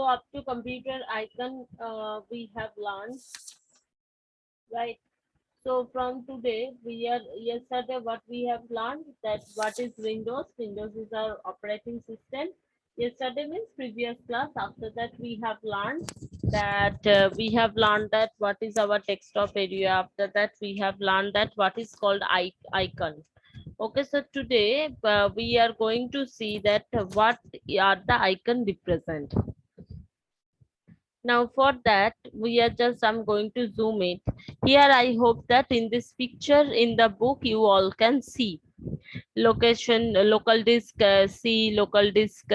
So up to computer icon, we have learned, right? So from today, we are yesterday what we have learned that what is Windows. Windows is our operating system. Yesterday means previous class. After that, we have learned that what is our desktop area. After that, we have learned that what is called icon. Okay, so today we are going to see that what are the icon represent. Now for that, I'm going to zoom it. Here I hope that in this picture in the book you all can see location, local disk C, local disk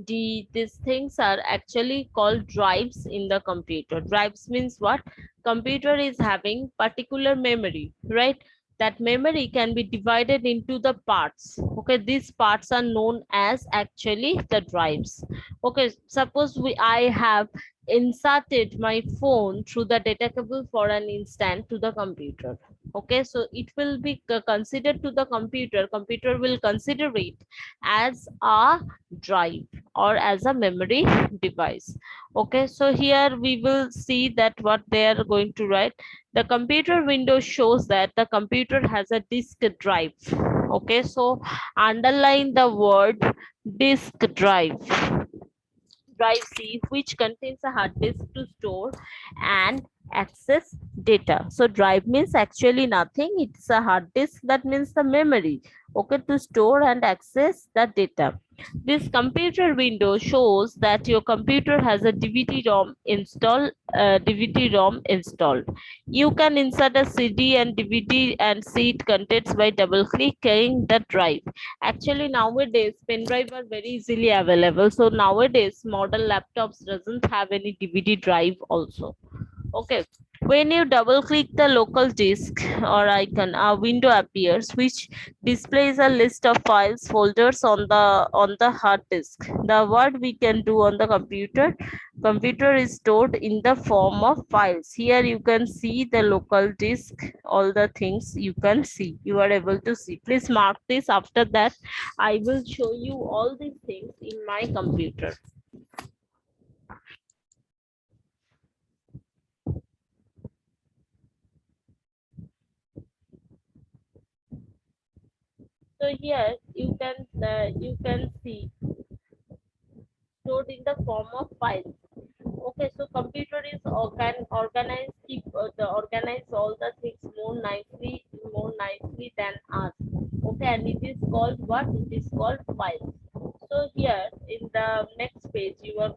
D. These things are actually called drives in the computer. Drives means what? Computer is having particular memory, right? That memory can be divided into the parts. Okay, these parts are known as actually the drives. Okay, suppose I have inserted my phone through the data cable for an instant to the computer. Okay, so it will be considered to the computer will consider it as a drive or as a memory device. Okay, so here we will see that what they are going to write. The computer window shows that the computer has a disk drive. Okay, so underline the word disk drive. Drive C, which contains a hard disk to store and access data. So drive means actually nothing. It's a hard disk, that means the memory, okay, to store and access the data. This computer window shows that your computer has a DVD-ROM installed. You can insert a CD and DVD and see it contents by double clicking the drive. Actually nowadays pen drive are very easily available, so nowadays model laptops doesn't have any DVD drive also. Okay, when you double click the local disk or icon, a window appears which displays a list of files folders on the hard disk. The what we can do on the computer is stored in the form of files. Here you can see the local disk, all the things you can see, you are able to see. Please mark this. After that I will show you all these things in my computer. So here you can see stored in the form of files. Okay, so computer is organize keep the organize all the things more nicely than us. Okay, and it is called what? It is called files. So here in the next page we are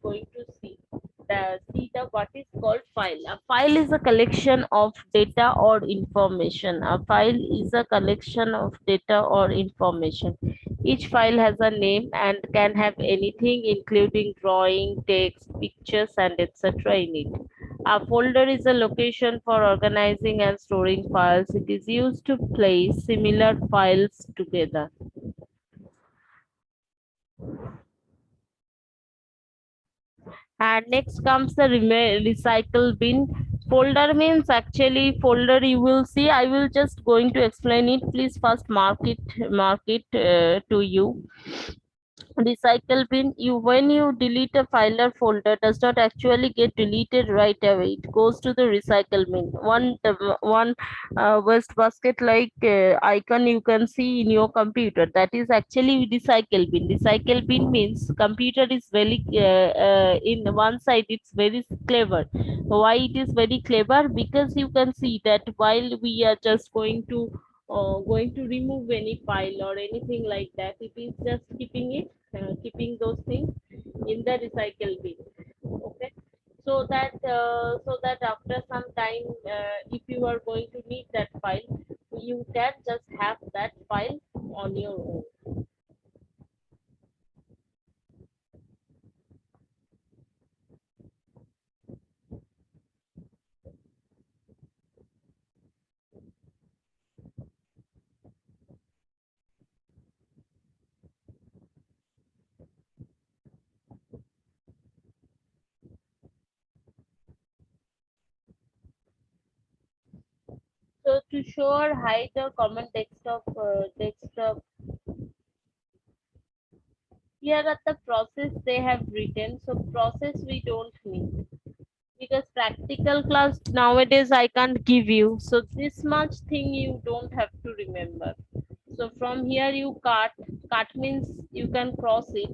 going to see the what is called file. A file is a collection of data or information. A file is a collection of data or information. Each file has a name and can have anything, including drawing, text, pictures, and etc. in it. A folder is a location for organizing and storing files. It is used to place similar files together. And next comes the recycle bin. Folder means actually folder, you will see. I will just going to explain it. Please first mark it to you. Recycle bin, you when you delete a file or folder does not actually get deleted right away, it goes to the recycle bin. One waste basket like icon you can see in your computer, that is actually recycle bin. Recycle bin means computer is very in one side it's very clever. Why it is very clever? Because you can see that while we are just going to remove any file or anything like that, it is just keeping those things in the recycle bin. Okay, so that after some time, if you are going to need that file, you can just have that file on your own. So to show or hide the common desktop Here at the process they have written, so process we don't need because practical class nowadays I can't give you. So this much thing you don't have to remember. So from here you cut means you can cross it.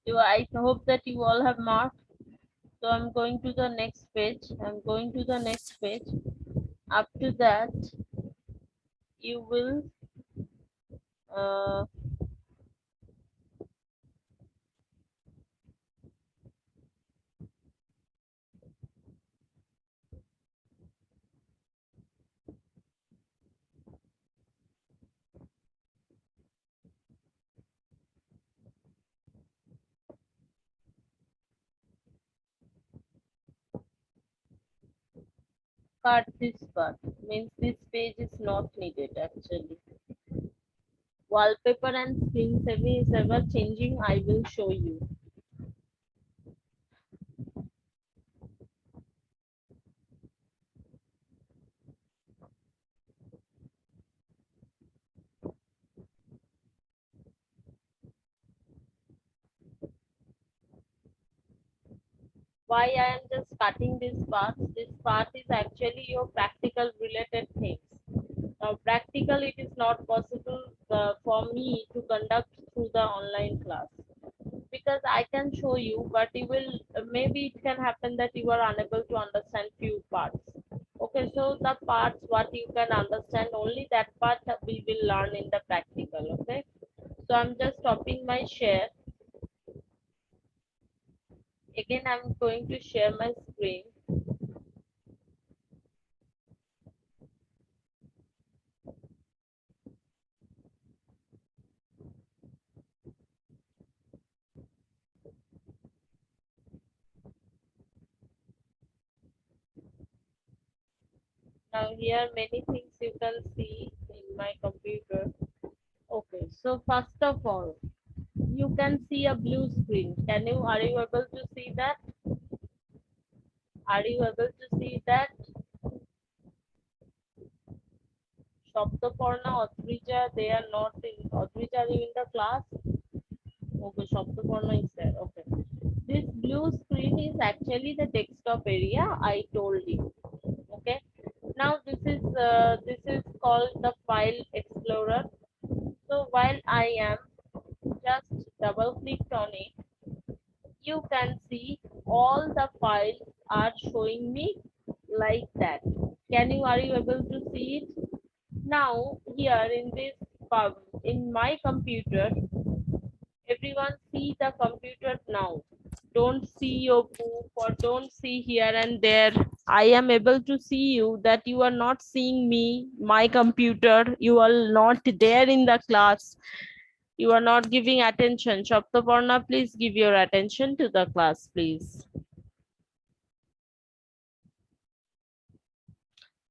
So I hope that you all have marked. So I'm going to the next page. I'm going to the next page. Up to that, you will uh, cut this part. Means this page is not needed actually. Wallpaper and screensaver is ever changing. I will show you. Why I am just cutting this part? This part is actually your practical related things. Now, practical, it is not possible for me to conduct through the online class because I can show you, but you will maybe it can happen that you are unable to understand few parts. Okay, so the parts what you can understand only that part that we will learn in the practical. Okay, so I'm just stopping my share. Again, I'm going to share my screen. Now here many things you can see in my computer. Okay, so first of all, you can see a blue screen. Are you able to see that? Are you able to see that? Shoptaporna, Odrija, they are not in Odrija, are you in the class? Okay, Shoptaporna is there. Okay. This blue screen is actually the desktop area I told you. Okay. Now this is called the file explorer. So while I am just double clicked on it, you can see all the files are showing me like that. Are you able to see it? Now here in this in my computer, everyone see the computer now. Don't see your book or don't see here and there. I am able to see you that you are not seeing me, my computer. You are not there in the class. You are not giving attention. Shaptaparna, please give your attention to the class, please.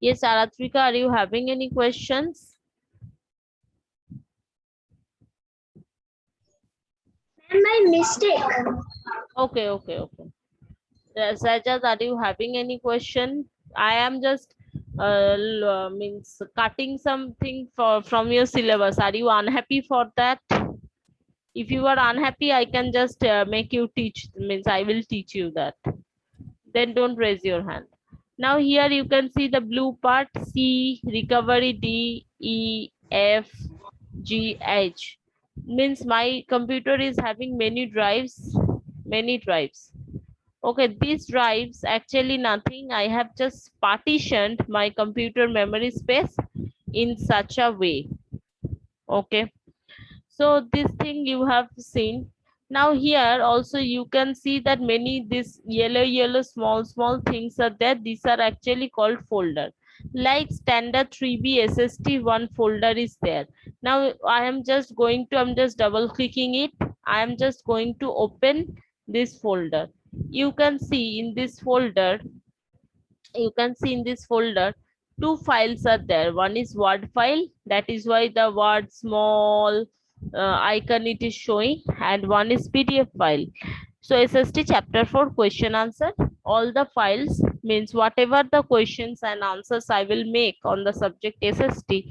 Yes, Aratrika, are you having any questions? My mistake. Okay. Sajjad, are you having any question? I am just means cutting something from your syllabus. Are you unhappy for that? If you are unhappy, I can just make you teach. Means I will teach you that. Then don't raise your hand. Now here you can see the blue part: C, recovery, D, E, F, G, H. Means my computer is having many drives. Okay, these drives actually nothing. I have just partitioned my computer memory space in such a way. Okay, so this thing you have seen. Now here also you can see that many this yellow small things are there. These are actually called folder. Like standard 3B SST one folder is there. Now I'm just double clicking it. I am just going to open this folder. You can see in this folder, you can see in this folder two files are there. One is word file, that is why the word small icon it is showing, and one is PDF file. So SST chapter 4 question answer, all the files means whatever the questions and answers I will make on the subject SST,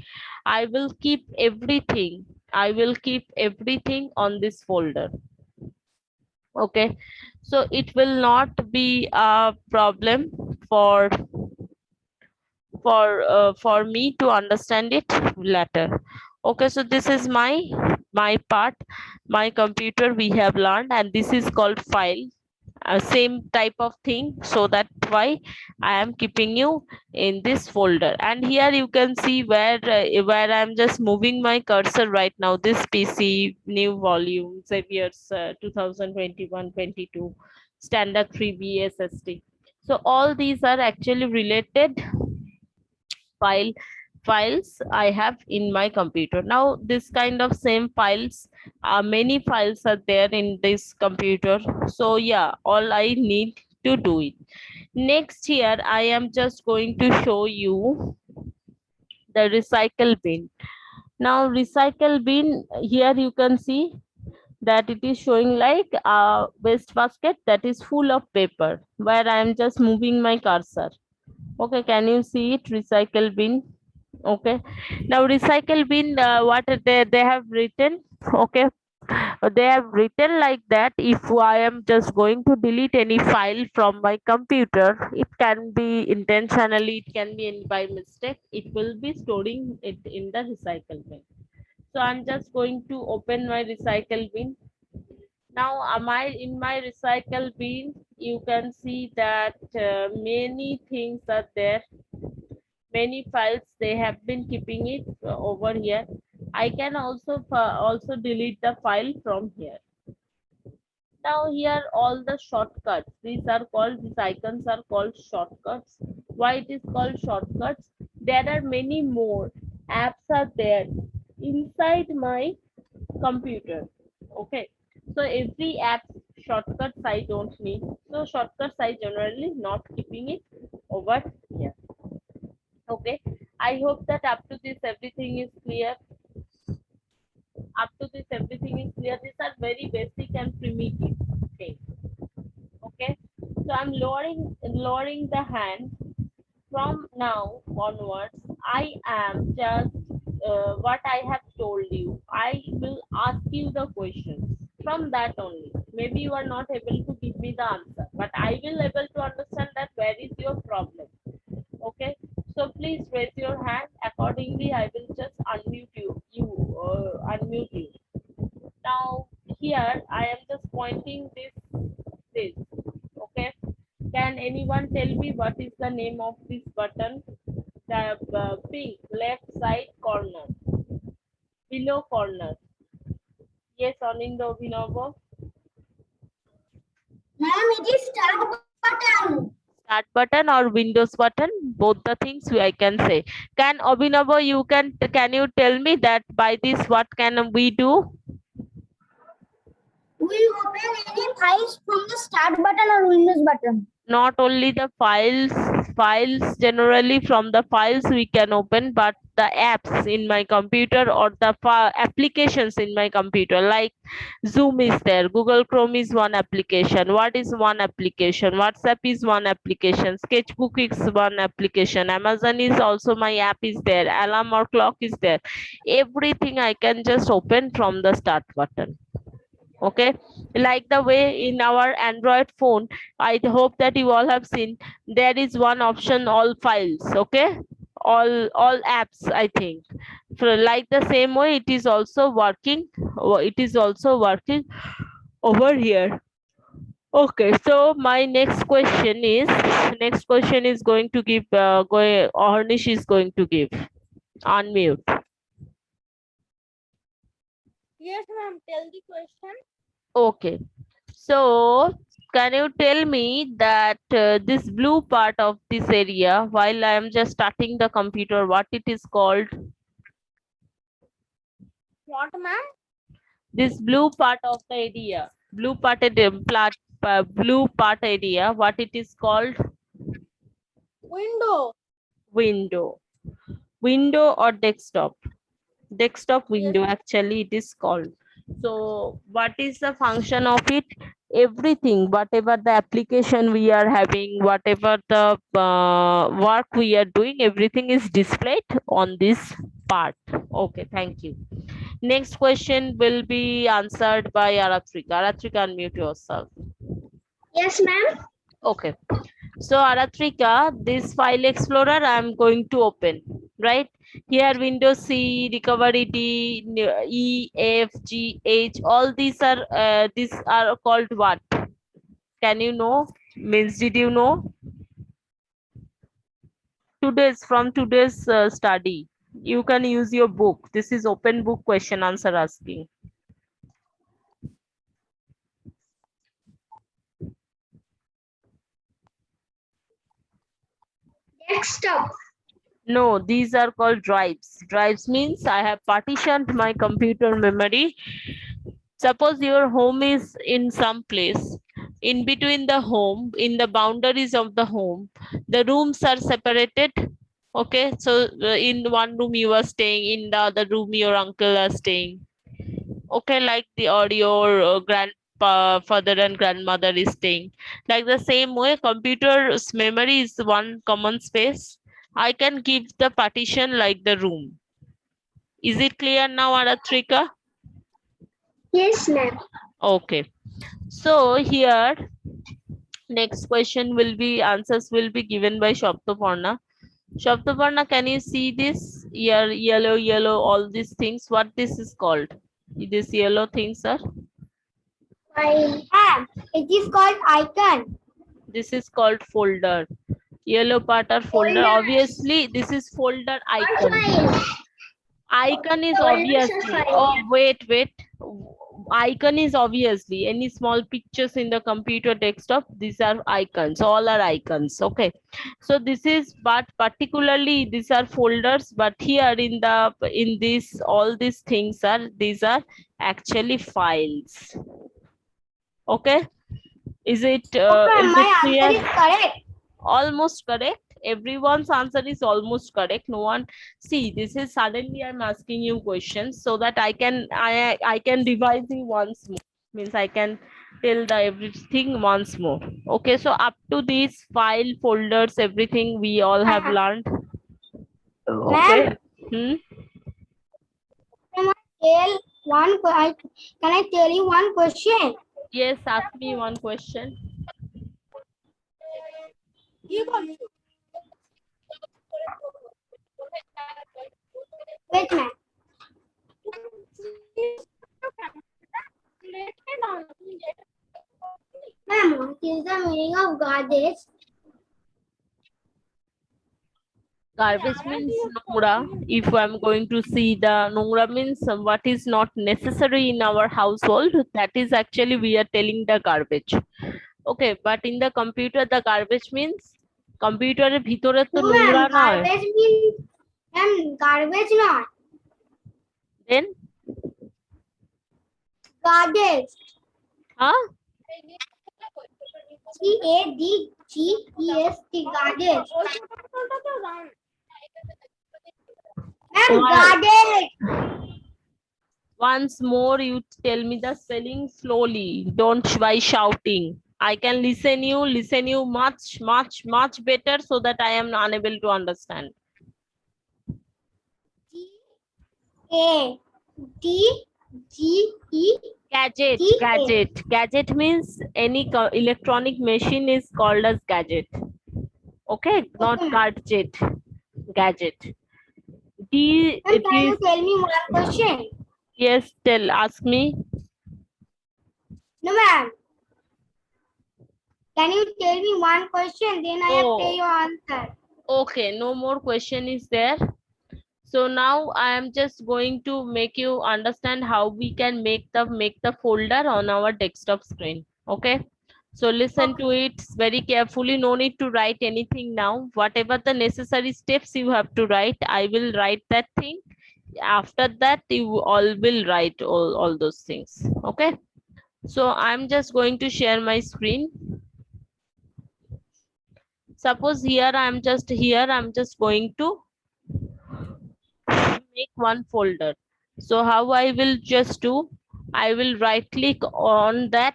I will keep everything, I will keep everything on this folder. Okay, so it will not be a problem for for me to understand it later. Okay, so this is my part, my computer we have learned, and this is called file, same type of thing. So that's why I am keeping you in this folder. And here you can see where I'm just moving my cursor right now. This PC new volume Xavier's 2021-22 standard 3B SST. So all these are actually related files I have in my computer. Now this kind of same files, many files are there in this computer. So yeah, all I need to do it. Next here I am just going to show you the recycle bin. Now recycle bin, here you can see that it is showing like a waste basket that is full of paper, where I am just moving my cursor. Okay, can you see it, recycle bin? Okay, now recycle bin, what they have written. Okay, they have written like that, if I am just going to delete any file from my computer, it can be intentionally, it can be by mistake, it will be storing it in the recycle bin. So I'm just going to open my recycle bin. Now am I in my recycle bin, you can see that many things are there, many files they have been keeping it over here. I can also delete the file from here. Now here all the shortcuts, these are called, these icons are called shortcuts. Why it is called shortcuts? There are many more apps are there inside my computer. Okay, so every app shortcuts I don't need, so shortcuts I generally not keeping it over here. Okay, I hope that up to this everything is clear. Up to this everything is clear. These are very basic and primitive things. Okay, so I'm lowering the hand. From now onwards, I am just what I have told you. I will ask you the questions. From that only, maybe you are not able to give me the answer, but I will able to understand that where is your problem. Okay, so please raise your hand. Accordingly, I will just unmute unmute you. Now here I am just pointing this. Okay, can anyone tell me what is the name of this button? The pink left side corner, below corner. Yes, Anindo Vinova. Ma'am, it is start button. Start button or Windows button, both the things I can say. Can Abhinava, can you tell me that by this what can we do? We open any files from the start button or Windows button. Not only the files generally, from the files we can open, but the apps in my computer or the applications in my computer, like Zoom is there, Google Chrome is one application, what is one application, WhatsApp is one application, Sketchbook is one application, Amazon is also my app is there, alarm or clock is there. Everything I can just open from the start button. Okay, like the way in our Android phone, I hope that you all have seen, there is one option, all files. Okay, all apps, I think. So like the same way it is also working, it is also working over here. Okay, so my next question is going to give Ornish is going to give. Unmute. Yes, ma'am. Tell the question. Okay. So can you tell me that this blue part of this area, while I am just starting the computer, what it is called? What, ma'am? This blue part of the area, blue part area, what it is called? Window. Window. Window or desktop? Desktop Yes. window actually it is called. So what is the function of it? Everything, whatever the application we are having, whatever the work we are doing, everything is displayed on this part. Okay, thank you. Next question will be answered by Aratrika. Aratrika, unmute yourself. Yes, ma'am. Okay. So Aratrika, this file explorer I am going to open, right? Here Windows C, recovery D, E, F, G, H, all these are called what? Can you know? Means did you know? Today's study. You can use your book. This is open book question answer asking. Desktop. No, these are called drives. Drives means I have partitioned my computer memory. Suppose your home is in some place. In between the home, in the boundaries of the home, the rooms are separated. Okay, so in one room you are staying, in the other room your uncle are staying. Okay, like the or your grandfather and grandmother is staying. Like the same way, computer's memory is one common space. I can give the partition like the room. Is it clear now, Aratrika? Yes, ma'am. Okay. So here, next question will be answers will be given by Shaptaparna. Shaptaparna, can you see this? Here, yellow, all these things. What this is called? This yellow things are. Ma'am, it is called icon. This is called folder. Yellow part are folder. Folders. Obviously, this is folder Or icon. files. Icon is Folders or obviously. files. Oh, wait. Icon is obviously any small pictures in the computer desktop. These are icons. All are icons. Okay. So this is, but particularly these are folders. But here in this, all these things are, these are actually files. Okay. Is it Okay, is it my answer clear? is correct. Almost correct. Everyone's answer is almost correct. No one, see, this is suddenly I'm asking you questions so that I can revise you once more. Means I can tell the everything once more. Okay, so up to these file folders, everything we all have learned. Okay. Ma'am, Hmm? can I tell can I tell you one question? Yes, ask me one question. Wait, ma'am. Ma'am, what is the meaning of garbage? Garbage means Nongra. If I'm going to see the Nongra means what is not necessary in our household, that is actually we are telling the garbage. Okay, but in the computer, the garbage means computer ভিতরে তো No, নোংরা ma'am. নয়. Garbage means garbage not. Then, Garbage. huh? GADGEST. Garbage. Ma'am, Why? garbage. Once more, you tell me the spelling slowly. Don't by shouting. I can listen you much better so that I am unable to understand. GADGE. Gadget means any electronic machine is called as gadget. Okay, not Okay, ma'am. gadget. Gadget. Ma'am, It can you is, tell me one question? yes, tell, ask me. No, ma'am. Can you tell me one question? Then I have tell Oh, your answer. okay, no more question is there. So now I am just going to make you understand how we can make the folder on our desktop screen. Okay. So listen to it very carefully. No need to write anything now. Whatever the necessary steps you have to write, I will write that thing. After that, you all will write all those things. Okay. So I'm just going to share my screen. Suppose here I'm just going to make one folder. So how I will just do, I will right click on that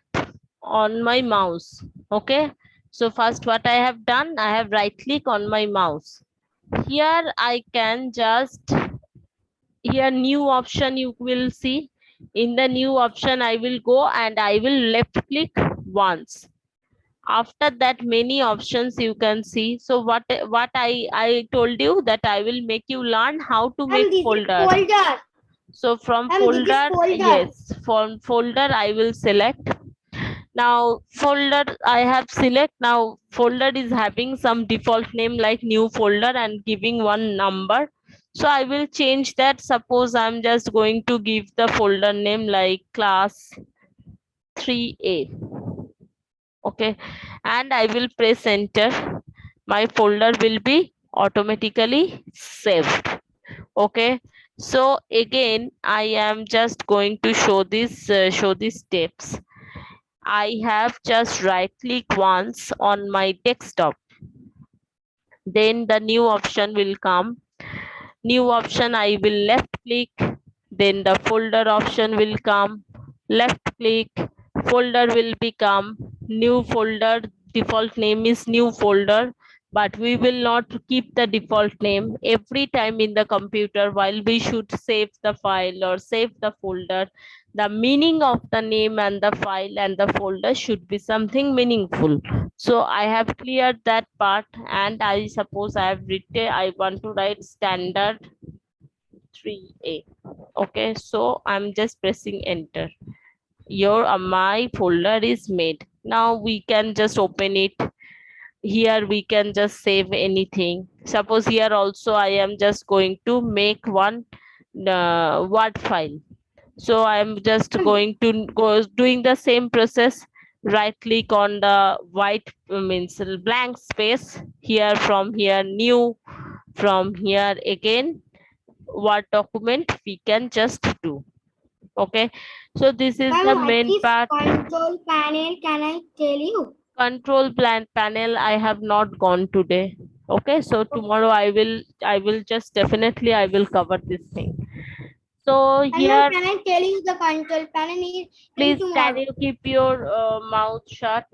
on my mouse. Okay. So first what I have done, I have right click on my mouse. Here I can just, here new option you will see. In the new option I will go and I will left click once. After that many options you can see. So what I told you that I will make you learn how to make This is folder. folder. So from This is folder, folder. yes, from folder I will select. Now folder I have select. Now folder is having some default name like new folder and giving one number. So I will change that. Suppose I'm just going to give the folder name like class 3A. Okay. And I will press enter. My folder will be automatically saved. Okay. So again I am just going to show these steps. I have just right click once on my desktop, then the new option will come. New option I will left click, then the folder option will come. Left click, folder will become new folder. Default name is new folder, but we will not keep the default name. Every time in the computer while we should save the file or save the folder, the meaning of the name and the file and the folder should be something meaningful. So I have cleared that part, and I suppose I have written, I want to write standard 3A. Okay, so I'm just pressing enter. Your my folder is made. Now we can just open it. Here we can just save anything. Suppose here also I am just going to make one word file. So I'm just going to go doing the same process. Right click on the white means blank space. Here, from here new, from here again what document we can just do. Okay. So this is the What main is part. control panel? Can I tell you? Control plan panel I have not gone today. Okay, so tomorrow I will just definitely I will cover this thing. So And now here, can I tell you the control panel is in please can tomorrow? you keep your mouth shut?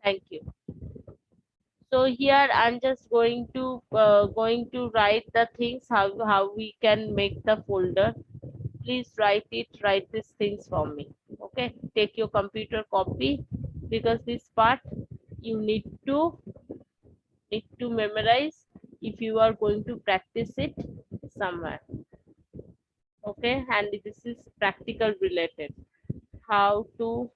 Thank you. So here I'm just going to write the things how we can make the folder. Please write these things for me. Okay, take your computer copy, because this part you need to memorize if you are going to practice it somewhere. Okay, and this is practical related. How to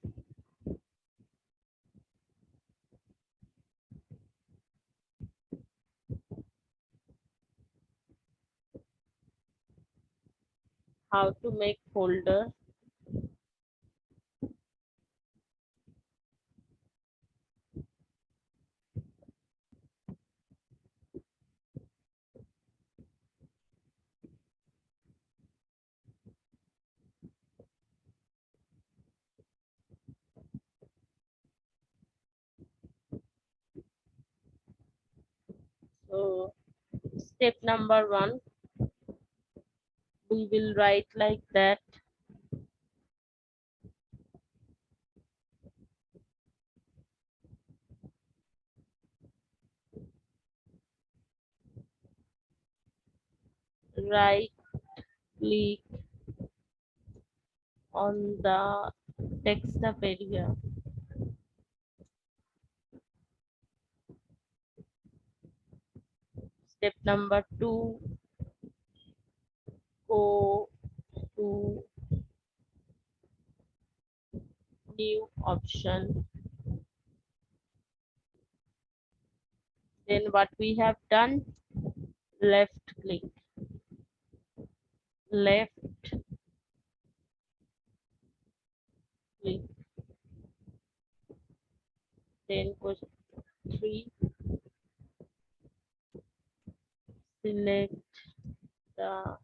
make folder. So step number 1, we will write like that. Right click on the desktop area. Step number 2, go to new option. Then what we have done, left click, left click, then go 3, select the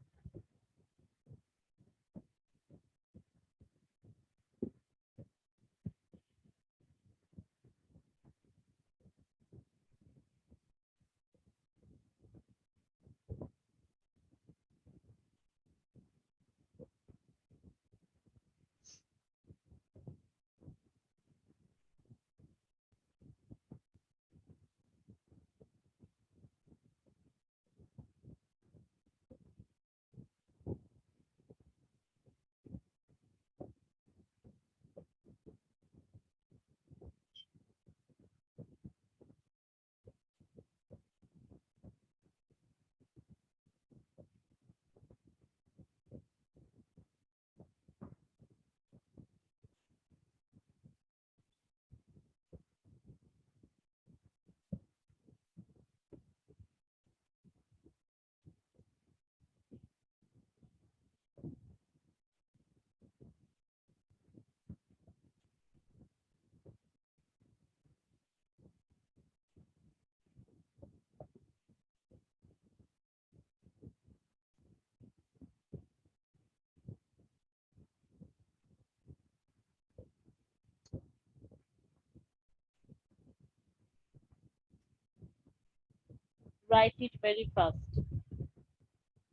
write it very fast.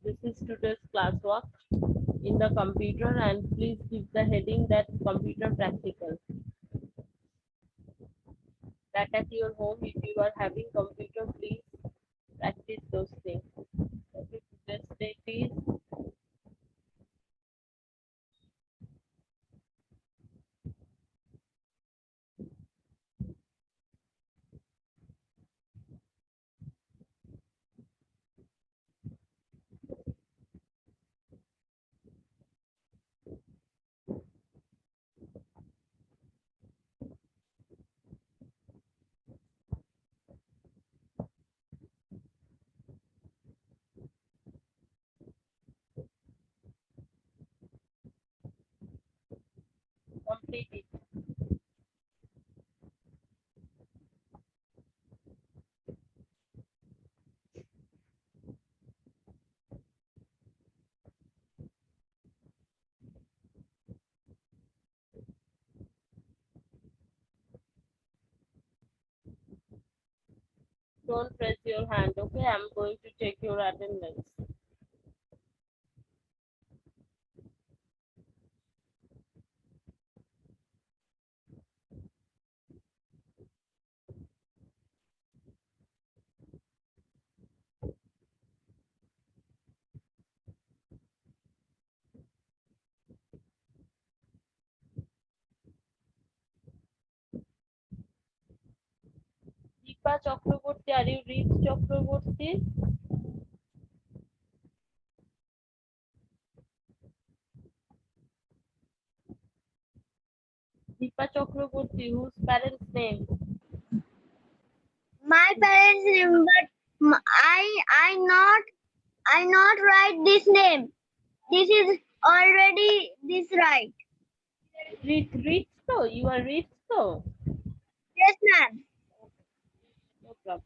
This is today's classwork in the computer, and please give the heading that computer practical. Back at your home, if you are having computer, please practice those things. Okay, today's date is complete it. Don't press your hand, okay? I'm going to check your attendance. Deepa Chakraborty, are you read Chakraborty? Deepa Chakraborty, whose parents' name? My parents' name, but I not write this name. This is already this right. Read so. You are read so. Yes, ma'am. No problem.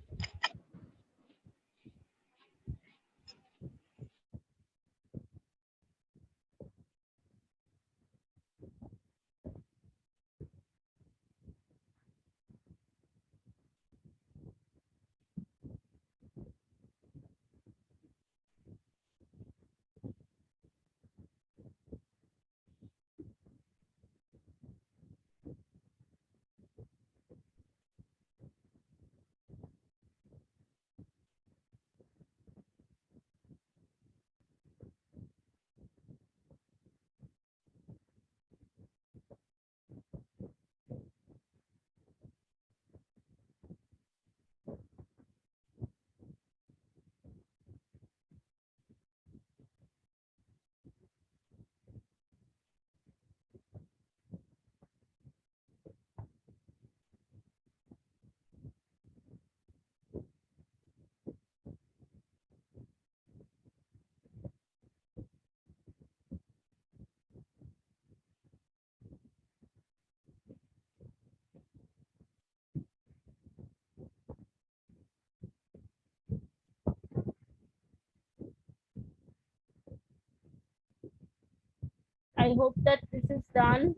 hope that this is done.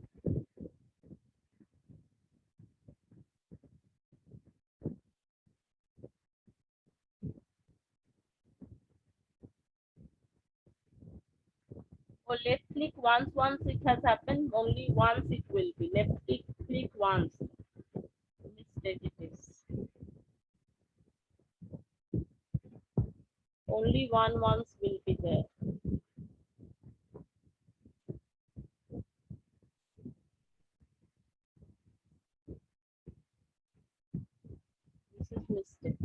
Or left click once it has happened, only once it will be. Left click once. Mistake it is. Only once will be there. This is mistake.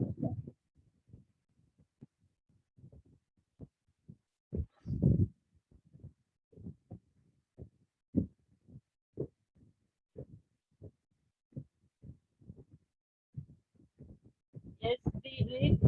Yes, please read.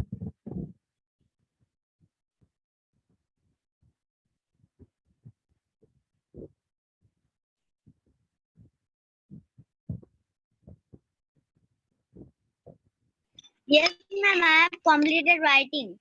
Yes, ma'am, I have completed writing.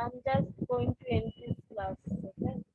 I'm just going to end this class. Okay.